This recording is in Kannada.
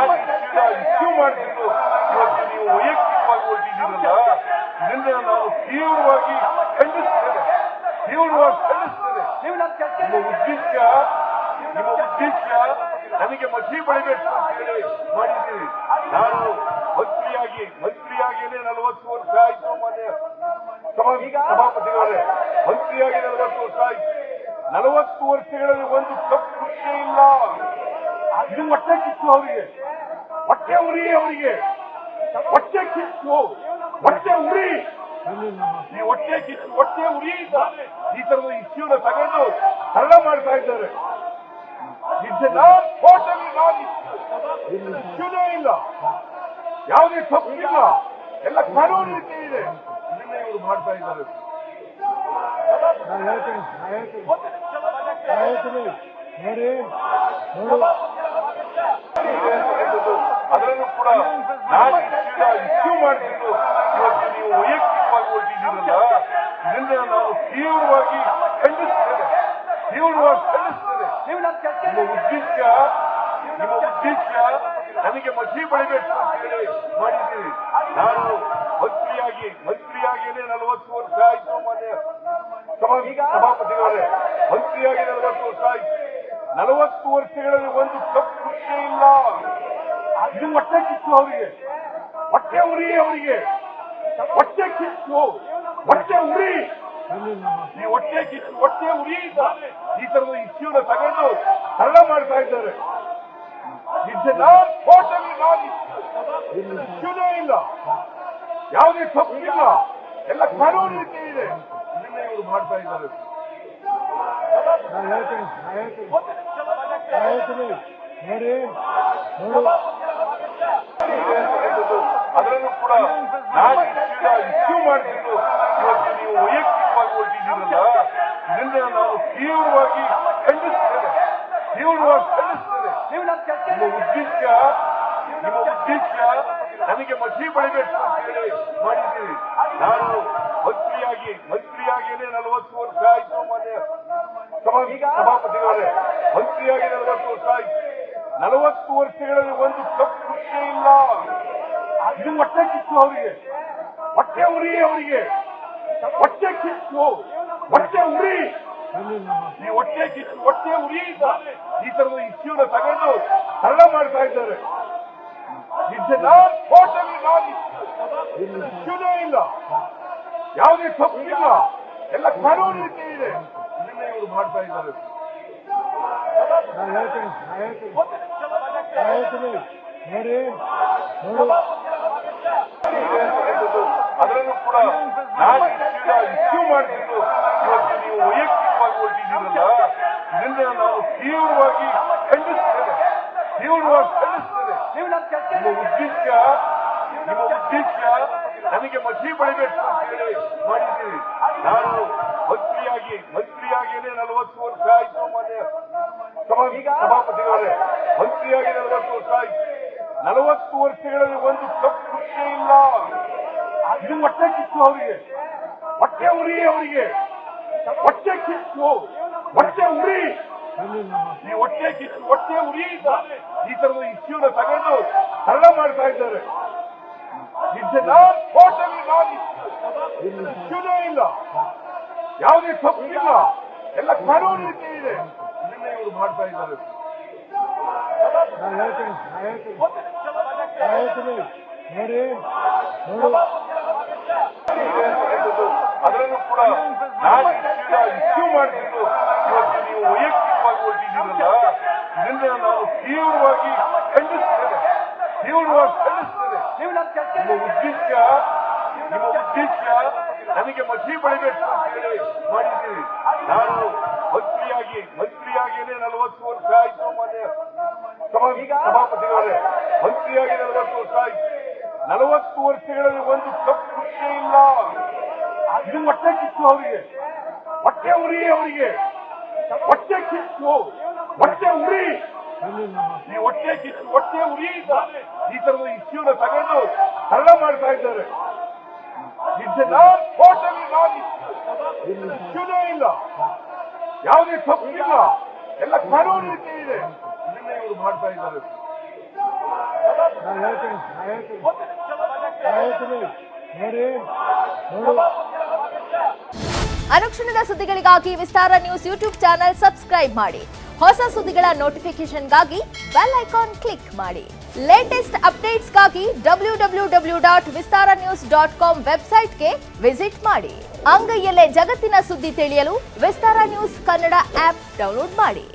ನಾನು ಇಶ್ಯೂ ಮಾಡ್ತಿದ್ದು ಇವತ್ತು ನೀವು ವೈಯಕ್ತಿಕವಾಗಿ ಹೊರಟಿದ್ದೀರಲ್ಲ, ಇದರಿಂದ ನಾನು ತೀವ್ರವಾಗಿ ಖಂಡಿಸ್ತೇನೆ. ನಿಮ್ಮ ಉದ್ದೇಶ ನನಗೆ ಮಸಿ ಬಳಿಬೇಕು ಅಂತ ಹೇಳಿ ಮಾಡಿದ್ದೀರಿ. ನಾನು ಮಂತ್ರಿಯಾಗಿಯೇ 40 ವರ್ಷ ಆಯ್ತು. ಮಾನ್ಯ ಸಭಾಪತಿಗಳೇ, ಮಂತ್ರಿಯಾಗಿ 40 ವರ್ಷ ಆಯ್ತು. 40 ವರ್ಷಗಳಲ್ಲಿ ಒಂದು ತಪ್ಪು ಕೃತ್ಯ ಇಲ್ಲ. ಇದು ಹೊಟ್ಟೆ ಕಿತ್ತು ಅವರಿಗೆ, ಹೊಟ್ಟೆ ಉರಿ ಅವರಿಗೆ, ಹೊಟ್ಟೆ ಕಿತ್ತು, ಹೊಟ್ಟೆ ಉರಿ. ಈ ಹೊಟ್ಟೆ ಕಿತ್ತು, ಹೊಟ್ಟೆ ಉರಿ ಈ ತರದ ಇಶ್ಯೂನ ತಗೊಂಡು ಸರಳ ಮಾಡ್ತಾ ಇದ್ದಾರೆ. ಇಶ್ಯೂನೇ ಇಲ್ಲ, ಯಾವುದೇ ತಪ್ಪಿಲ್ಲ, ಎಲ್ಲ ಕಾನೂನು ರೀತಿ ಇದೆ. ಇದನ್ನೇ ಇವರು ಮಾಡ್ತಾ ಇದ್ದಾರೆ. ಅದನ್ನು ಕೂಡ ನಾನು ಇಶ್ಯೂ ಮಾಡ್ತಿದ್ದು ಇವತ್ತು ನೀವು ವೈಯಕ್ತಿಕವಾಗಿ ಹೊರಟಿದ್ದೀರಲ್ಲ, ಇದರಿಂದ ನಾನು ತೀವ್ರವಾಗಿ ಖಂಡಿಸ್ತೇನೆ. ನಿಮ್ಮ ಉದ್ದೇಶ ನನಗೆ ಮಸಿ ಬಳಿಬೇಕು ಅಂತ ಹೇಳಿ ಮಾಡಿದ್ದೀರಿ. ನಾನು ಮಂತ್ರಿಯಾಗಿಯೇ 40 ವರ್ಷ ಆಯ್ತು. ಮಾನ್ಯ ಸಭಾಪತಿಗಳೇ, ಮಂತ್ರಿಯಾಗಿ 40 ವರ್ಷ ಆಯ್ತು. 40 ವರ್ಷಗಳಲ್ಲಿ ಒಂದು ತಪ್ಪು ಕೃತ್ಯ ಇಲ್ಲ. ಇದು ಹೊಟ್ಟೆ ಕಿತ್ತು ಅವರಿಗೆ, ಹೊಟ್ಟೆ ಉರಿ ಅವರಿಗೆ, ಹೊಟ್ಟೆ ಕಿತ್ತು, ಹೊಟ್ಟೆ ಉರಿ. ಈ ಹೊಟ್ಟೆ ಕಿತ್ತು, ಹೊಟ್ಟೆ ಉರಿ ಈ ತರದ ಇಶ್ಯೂನ ತಗೊಂಡು ಸರಳ ಮಾಡ್ತಾ ಇದ್ದಾರೆ. ಇಶ್ಯೂನೇ ಇಲ್ಲ, ಯಾವುದೇ ತಪ್ಪಿಲ್ಲ, ಎಲ್ಲ ಕಾನೂನು ರೀತಿ ಇದೆ. ಇದನ್ನೇ ಇವರು ಮಾಡ್ತಾ ಇದ್ದಾರೆ. ಅದನ್ನು ಕೂಡ ನಾನು ಇಶ್ಯೂ ಮಾಡ್ತಿದ್ದು ಇವತ್ತು ನೀವು ವೈಯಕ್ತಿಕವಾಗಿ ಹೊರಟಿದ್ದೀರಲ್ಲ, ಇದರಿಂದ ನಾನು ತೀವ್ರವಾಗಿ ಖಂಡಿಸ್ತೇನೆ. ನಿಮ್ಮ ಉದ್ದೇಶ ನನಗೆ ಮಸಿ ಬಳಿಬೇಕು ಅಂತ ಹೇಳಿ ಮಾಡಿದ್ದೀರಿ. ನಾನು ಮಂತ್ರಿಯಾಗಿಯೇ 40 ವರ್ಷ ಆಯ್ತು. ಮಾನ್ಯ ಸಭಾಪತಿಗಳೇ, ಮಂತ್ರಿಯಾಗಿ 40 ವರ್ಷ ಆಯ್ತು. 40 ವರ್ಷಗಳಲ್ಲಿ ಒಂದು ತಪ್ಪು ಕೃತ್ಯ ಇಲ್ಲ. ಇದು ಹೊಟ್ಟೆ ಕಿತ್ತು ಅವರಿಗೆ, ಹೊಟ್ಟೆ ಉರಿ ಅವರಿಗೆ, ಹೊಟ್ಟೆ ಕಿತ್ತು, ಹೊಟ್ಟೆ ಉರಿ. ಈ ಹೊಟ್ಟೆ ಕಿತ್ತು, ಹೊಟ್ಟೆ ಉರಿ ಈ ತರದ ಇಶ್ಯೂನ ತಗೊಂಡು ಸರಳ ಮಾಡ್ತಾ ಇದ್ದಾರೆ. ಇಶ್ಯೂನೇ ಇಲ್ಲ, ಯಾವುದೇ ತಪ್ಪಿಲ್ಲ, ಎಲ್ಲ ಕಾನೂನು ರೀತಿ ಇದೆ. ಇದನ್ನೇ ಇವರು ಮಾಡ್ತಾ ಇದ್ದಾರೆ. ಅದನ್ನು ಕೂಡ ನಾನು ಇಶ್ಯೂ ಮಾಡ್ತಿದ್ದು ಇವತ್ತು ನೀವು ವೈಯಕ್ತಿಕವಾಗಿ ಹೊರಟಿದ್ದೀರಲ್ಲ, ಇದರಿಂದ ನಾನು ತೀವ್ರವಾಗಿ ಖಂಡಿಸ್ತೇನೆ. ನಿಮ್ಮ ಉದ್ದೇಶ ನನಗೆ ಮಸಿ ಬಳಿಬೇಕು ಅಂತ ಹೇಳಿ ಮಾಡಿದ್ದೀರಿ. ನಾನು ಮಂತ್ರಿಯಾಗಿಯೇ 40 ವರ್ಷ ಆಯ್ತು. ಮಾನ್ಯ ಸಭಾಪತಿಗಳೇ, ಮಂತ್ರಿಯಾಗಿ 40 ವರ್ಷ ಆಯ್ತು. 40 ವರ್ಷಗಳಲ್ಲಿ ಒಂದು ತಪ್ಪು ಕೃತ್ಯ ಇಲ್ಲ. ಇದು ಹೊಟ್ಟೆ ಕಿತ್ತು ಅವರಿಗೆ, ಹೊಟ್ಟೆ ಉರಿ ಅವರಿಗೆ, ಹೊಟ್ಟೆ ಕಿತ್ತು, ಹೊಟ್ಟೆ ಉರಿ. ಈ ಹೊಟ್ಟೆ ಕಿತ್ತು, ಹೊಟ್ಟೆ ಉರಿ ಈ ತರದ ಇಶ್ಯೂನ ತಗೊಂಡು ಸರಳ ಮಾಡ್ತಾ ಇದ್ದಾರೆ. ಇಶ್ಯೂನೇ ಇಲ್ಲ, ಯಾವುದೇ ತಪ್ಪಿಲ್ಲ, ಎಲ್ಲ ಕಾನೂನು ರೀತಿ ಇದೆ. ಇದನ್ನೇ ಇವರು ಮಾಡ್ತಾ ಇದ್ದಾರೆ. ಅದನ್ನು ಕೂಡ ನಾನು ಇಶ್ಯೂ ಮಾಡ್ತಿದ್ದು ಇವತ್ತು ನೀವು ವೈಯಕ್ತಿಕವಾಗಿ ಹೊರಟಿದ್ದೀರಲ್ಲ, ಇದರಿಂದ ನಾನು ತೀವ್ರವಾಗಿ ಖಂಡಿಸ್ತೇನೆ. ನಿಮ್ಮ ಉದ್ದೇಶ ನನಗೆ ಮಸಿ ಬಳಿಬೇಕು ಅಂತ ಹೇಳಿ ಮಾಡಿದ್ದೀರಿ. ನಾನು ಮಂತ್ರಿಯಾಗಿಯೇ 40 ವರ್ಷ ಆಯ್ತು. ಮಾನ್ಯ ಸಭಾಪತಿಗಳೇ, ಮಂತ್ರಿಯಾಗಿ 40 ವರ್ಷ ಆಯ್ತು. 40 ವರ್ಷಗಳಲ್ಲಿ ಒಂದು ತಪ್ಪು ಕೃತ್ಯ ಇಲ್ಲ. ಇದು ಹೊಟ್ಟೆ ಕಿತ್ತು ಅವರಿಗೆ, ಹೊಟ್ಟೆ ಉರಿ ಅವರಿಗೆ, ಹೊಟ್ಟೆ ಕಿತ್ತು, ಹೊಟ್ಟೆ ಉರಿ. ಈ ಹೊಟ್ಟೆ ಕಿತ್ತು, ಹೊಟ್ಟೆ ಉರಿ ಈ ತರದ ಇಶ್ಯೂನ ತಗೊಂಡು ಸರಳ ಮಾಡ್ತಾ ಇದ್ದಾರೆ. ಇಶ್ಯೂನೇ ಇಲ್ಲ, ಯಾವುದೇ ತಪ್ಪಿಲ್ಲ, ಎಲ್ಲ ಕಾನೂನು ರೀತಿ ಇದೆ. ಇದನ್ನೇ ಇವರು ಮಾಡ್ತಾ ಇದ್ದಾರೆ. ಅನುಕ್ಷಣದ ಸುದ್ದಿಗಳಿಗಾಗಿ ವಿಸ್ತಾರ ನ್ಯೂಸ್ ಯೂಟ್ಯೂಬ್ ಚಾನೆಲ್ ಸಬ್ಸ್ಕ್ರೈಬ್ ಮಾಡಿ. ಹೊಸ ಸುದ್ದಿಗಳ ನೋಟಿಫಿಕೇಶನ್ಗಾಗಿ ಬೆಲ್ ಐಕಾನ್ ಕ್ಲಿಕ್ ಮಾಡಿ. ಲೇಟೆಸ್ಟ್ ಅಪ್ಡೇಟ್ಸ್ಗಾಗಿ www.vistaranews.com ವೆಬ್ಸೈಟ್ಗೆ ವಿಸಿಟ್ ಮಾಡಿ. ಅಂಗೈಯಲ್ಲೇ ಜಗತ್ತಿನ ಸುದ್ದಿ ತಿಳಿಯಲು ವಿಸ್ತಾರ ನ್ಯೂಸ್ ಕನ್ನಡ ಆಪ್ ಡೌನ್ಲೋಡ್ ಮಾಡಿ.